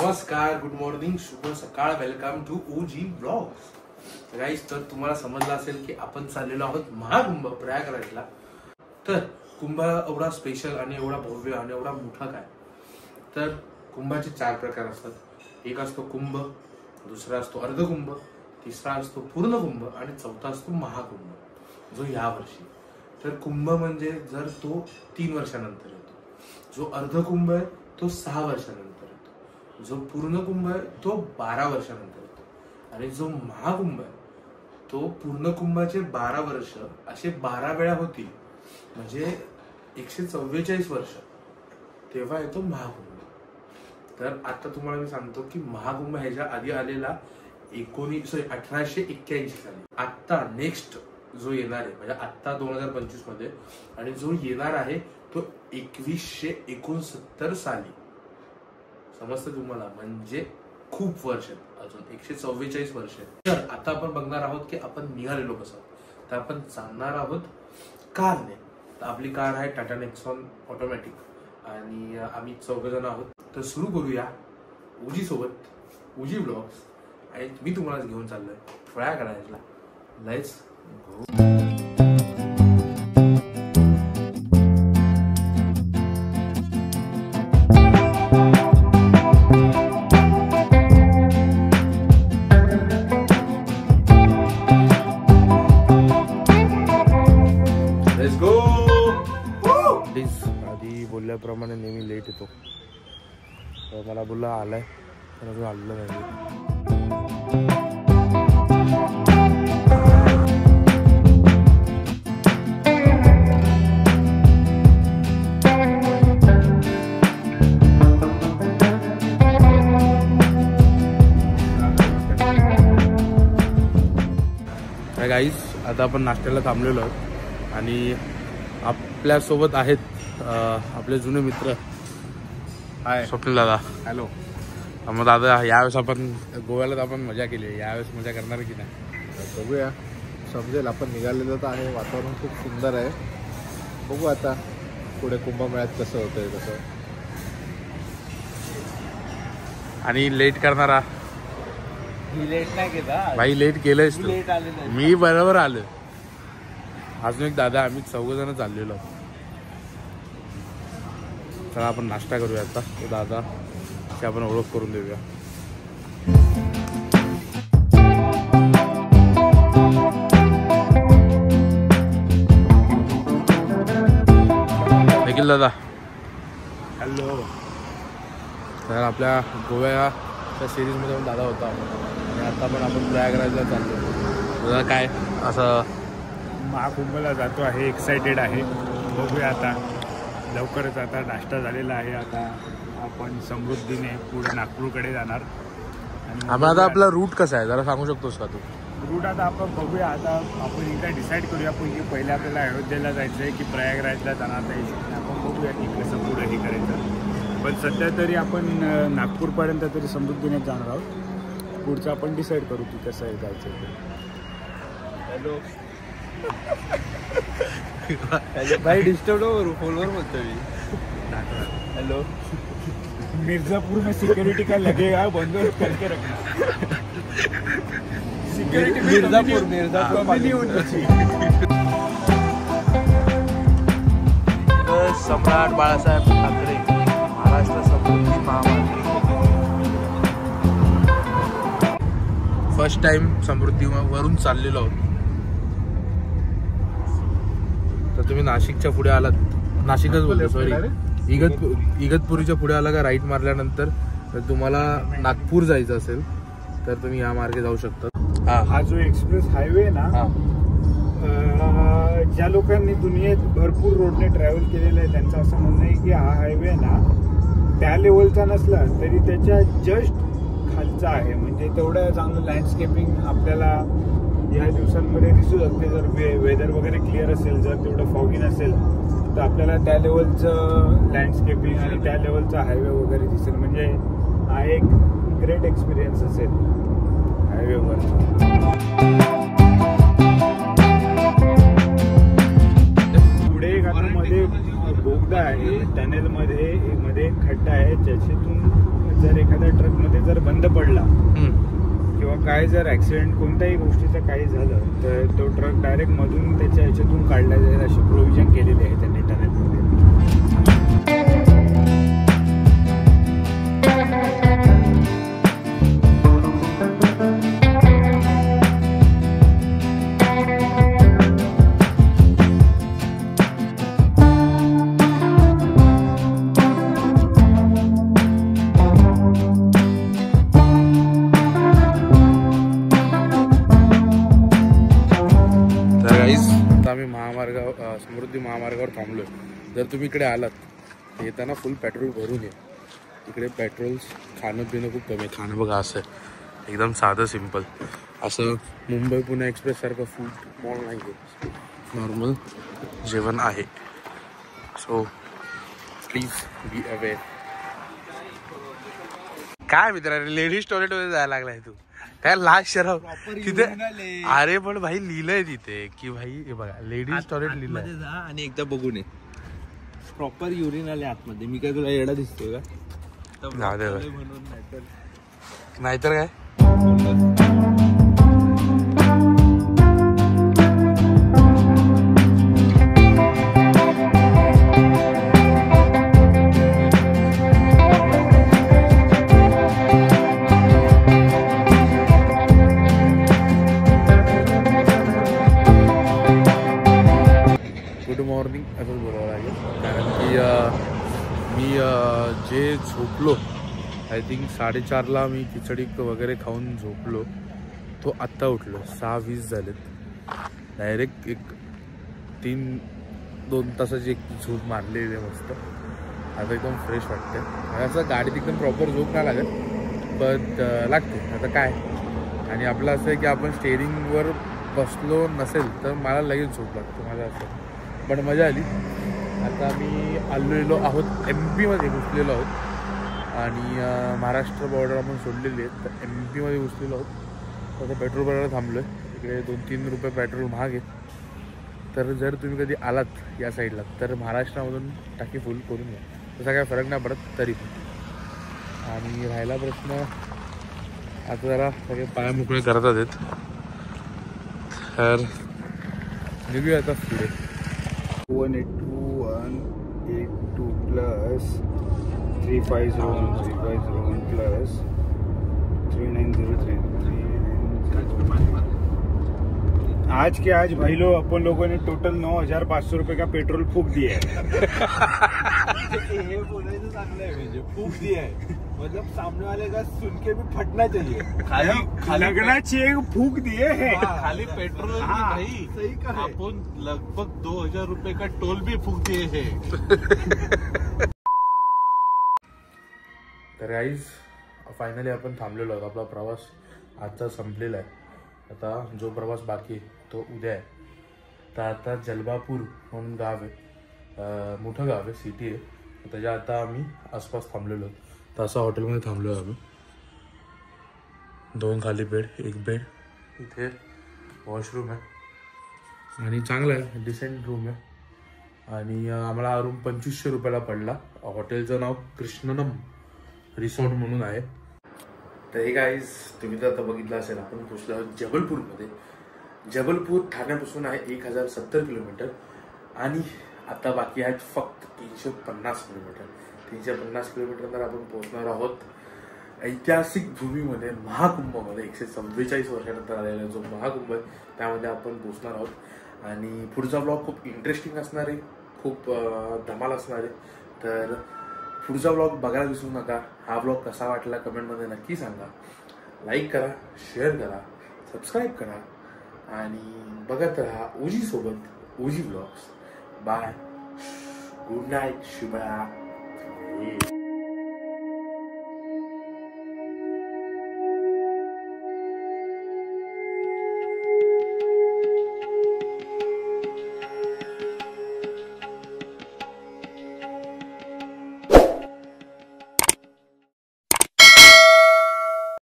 नमस्कार, good morning, शुभ सकाळ, वेलकम टू ओजी ब्लॉग्स। गाइस, तर तुम्हाला समजलं असेल की आपण चाललेलो आहोत महाकुंभ प्रयागराजला। तर कुंभ एवढा स्पेशल आणि एवढा भव्य आणि एवढा मोठा काय, तर कुंभाचे 4 प्रकार असतात। एक असतो कुंभ, दुसरा असतो अर्धकुंभ, तिसरा असतो पूर्ण कुंभ आणि चौथा असतो महाकुंभ, जो या वर्षी। तर कुंभ म्हणजे जर तो 3 वर्षानंतर येतो, जो अर्धकुंभ आहे तो 6 वर्षानंतर येतो, जो पूर्ण कुंभ आहे तो 12 वर्षानंतर येतो आणि जो महाकुंभ आहे तो पूर्ण कुंभाचे 12 वर्ष असे 12 वेळा होतील, म्हणजे 144 वर्ष, तेव्हा येतो महाकुंभ। तर आता तुम्हाला मी सांगतो की महाकुंभ ह्याच्या आधी आलेला 1881 साली, आता नेक्स्ट जो येणार आहे म्हणजे आता 2025 मध्ये, आणि जो येणार आहे तो 2169 साली। समजतं तुम्हाला? म्हणजे खूप वर्ष, अजून 144 वर्ष। तर आता आपण बघणार आहोत की आपण निघालेलो कसं। तर आपण चालणार आहोत कारने। तर आपली कार आहे टाटा नेक्सॉन ऑटोमॅटिक आणि आम्ही 4 जण आहोत। तर सुरू करूया ओजी सोबत, ओजी ब्लॉग्स, आणि मी तुम्हाला घेऊन चाललोय प्रयागराजला। Let's go. बोलल्याप्रमाणे नेहमी लेट येतो, तर मला बोलला आलाय, तर अजून आलेलं नाही। गाईस, आता आपण नाश्त्याला थांबलेलो आहोत आणि आपल्यासोबत आहेत आपले जुने मित्र। हाय स्वप्नील दादा। हॅलो। मग दादा, यावेळेस आपण गोव्याला तर आपण मजा केली, यावेळेस मजा करणार की नाही बघूया, समजेल। आपण निघालेलं तर आहे, वातावरण खूप सुंदर आहे, बघू आता पुढे कुंभमेळ्यात कसं होतंय कसं। आणि लेट करणारा लेट नाही केला भाई, लेट केलंयस तू, लेट आलेलं, मी बरोबर आलो। अजून एक दादा, आम्ही 4 जण चाललेलो। चला आपण नाश्ता करूया आता, तो दादा की आपण ओळख करून देऊया। निखिल दादा, हॅलो। तर आपल्या गोव्याच्या सिरीजमध्ये पण दादा होता आणि आता पण आपण प्रयागराजला चाललो। दादा काय असं महाकुंभला जातो आहे, एक्सायटेड आहे, बघूया आता। लवकरच आता नाश्ता झालेला आहे, आता आपण समृद्धीने पुढे नागपूरकडे जाणार। आणि आता आपला रूट कसा आहे जरा सांगू शकतोस का तू? रूट आता आपण बघूया, आता आपण एकदा डिसाईड करूया की पहिले आपल्याला अयोध्येला जायचं आहे की प्रयागराजला जाणार आहे, आपण बघूया की कसं पुढे हे करायचं। पण सध्या तरी आपण नागपूरपर्यंत तरी समृद्धीने जाणार आहोत, पुढचं आपण डिसाईड करू की कसं आहे जायचं ते। हॅलो भाई, डिस्टर्ब करू, फोनवर बोलतो मी। हेलो, मिर्जापुर में सिक्योरिटी का लगेगा, बंदोबस्त करके रखना। सिक्योरिटी मिर्जापुर नहीं होनी चाहिए। सम्राट बाळासाहेब ठाकरे महाराष्ट्र समृद्धी महामार्ग। फर्स्ट टाइम समृद्धी वरून चाललेलो आहोत। तर तुम्ही नाशिकच्या पुढे आलात, नाशिकच बोलतो सॉरी, इगतपुरीच्या पुढे आला का राईट मारल्यानंतर तर तुम्हाला नागपूर जायचं असेल तर तुम्ही या मार्गे जाऊ शकता। हा जो एक्सप्रेस हायवे ना, ज्या लोकांनी दुनियेत भरपूर रोडने ट्रॅव्हल केलेलं आहे त्यांचं असं म्हणणं आहे की हा हायवे ना त्या लेवलचा नसला तरी त्याच्या जस्ट खालचा आहे, म्हणजे तेवढं चांगलं लँडस्केपिंग आपल्याला या दिवसांमध्ये दिसू शकते। जर वेदर वगैरे क्लिअर असेल, जर तेवढं फॉगी नसेल तर आपल्याला त्या लेवलचं लँडस्केपिंग आणि त्या लेवलचा हायवे वगैरे दिसेल, म्हणजे हा एक ग्रेट एक्सपिरियन्स असेल हायवेवर। पुढे एक आता मध्ये बोगदा आहे, टनेलमध्ये मध्ये खड्डा आहे, ज्याच्यातून जर एखाद्या ट्रकमध्ये जर बंद पडला किंवा काय जर ऍक्सिडेंट कोणत्याही गोष्टीचं काही झालं तर तो ट्रक डायरेक्ट मधून त्याच्या ह्याच्यातून काढला जाईल अशी प्रोव्हिजन केलेली आहे त्यांनी टनेलमध्ये. समृद्धी महामार्गावर थांबलोय. जर तुम्ही इकडे आलात येताना फुल पेट्रोल भरून ये. इकडे पेट्रोल खाणं पिणं खूप कमी आहे. खाणं बघा असं आहे एकदम साधं सिम्पल. असं मुंबई पुणे एक्सप्रेस सारखं फूड मॉल नाही आहे, नॉर्मल जेवण आहे. So please be aware. काय मित्र लेडीज टॉयलेटमध्ये जायला लागलाय तू? काय लाज शरम तिथे? अरे पण भाई लिहिलंय तिथे की भाई हे बघा लेडीज टॉयलेट लिहिलंय जा आणि एकदा बघून ये. प्रॉपर युरिन आले आतमध्ये. मी काय तुला येडा दिसतोय का? म्हणून नाहीतर काय. मॉर्निंग असंच बोलावं लागेल कारण की मी जे झोपलो आय थिंक 4:30ला मी खिचडी वगैरे खाऊन झोपलो तो आत्ता उठलो. 6:20 झालेत. डायरेक्ट एक 3-2 तासाची एक झोप मारलेली आहे मस्त. आता एकदम फ्रेश वाटते. असं गाडीत एकदम प्रॉपर झोप नाही लागत पण लागते. आता काय आणि आपलं असं आहे की आपण स्टेअरिंगवर बसलो नसेल तर मला लगेच झोप लागतो माझं असं. पण मजा आली. आता मी आलेलो आहोत MP मध्ये घुसलेलो आहोत आणि महाराष्ट्र बॉर्डर आपण सोडलेली आहेत. तर MP मध्ये घुसलेलो आहोत. आता पेट्रोल भरायला थांबलो आहे. इकडे 2-3 रुपये पेट्रोल महाग आहे. तर जर तुम्ही कधी आलात या साईडला तर महाराष्ट्रामधून टाकी फुल करून घ्या. तसा काय फरक नाही पडत तरी पण. आणि राहिला प्रश्न आता जरा सगळे पाय मोकळे करतात आहेत तर निघूया आता पुढे. 182 plus 350 plus 3903. आज के आज भाई लोग अपन लोगों ने टोटल 9,500 रुपए का पेट्रोल फूक दिया है. हे बोलायचं चांगलं आहे म्हणजे फूक दिया है मतलब सामने वाले का सुन के भी फटना चाहिए. खाली लगनाची एक फूक दिए है. खाली पेट्रोल नहीं सही कहा. अपन लगभग 2,000 रुपए का टोल भी फूक दिए है. तर गाईज फायनली आपण थांबलेलो आहोत. आपला प्रवास आजचा संपलेला आहे. आता जो प्रवास बाकी तो उद्या आहे. तर आता जलबापूर म्हणून गाव आहे, मोठं गाव आहे, सिटी आहे. त्याच्या आता आम्ही आसपास थांबलेलो आहोत. तर असं हॉटेलमध्ये थांबलो आम्ही. 2 खाली बेड, 1 बेड, इथे वॉशरूम आहे आणि चांगला आहे, डिसेंट रूम आहे. आणि आम्हाला हा रूम 2500 रुपयाला पडला. हॉटेलचं नाव कृष्णनम रिसॉर्ट म्हणून आहे. तर हे गाईज तुम्ही तर आता बघितलं असेल आपण पोचलो आहोत जबलपूरमध्ये. जबलपूर ठाण्यापासून आहे 1070 किलोमीटर आणि आता बाकी आहेत फक्त 350 किलोमीटर. 350 किलोमीटर आपण पोहोचणार आहोत ऐतिहासिक भूमीमध्ये, महाकुंभमध्ये. 144 वर्षानंतर आलेला जो महाकुंभ आहे त्यामध्ये आपण पोहोचणार आहोत. आणि पुढचा ब्लॉग खूप इंटरेस्टिंग असणार आहे, खूप धमाल असणार आहे. तर पुढचा ब्लॉग बघायला विसरू नका. हा ब्लॉग कसा वाटला कमेंटमध्ये नक्की सांगा. लाईक करा, शेअर करा, सबस्क्राईब करा आणि बघत राहा ओजी सोबत ओजी ब्लॉग्स. बाय, गुड नाईट, शुभ रात्री.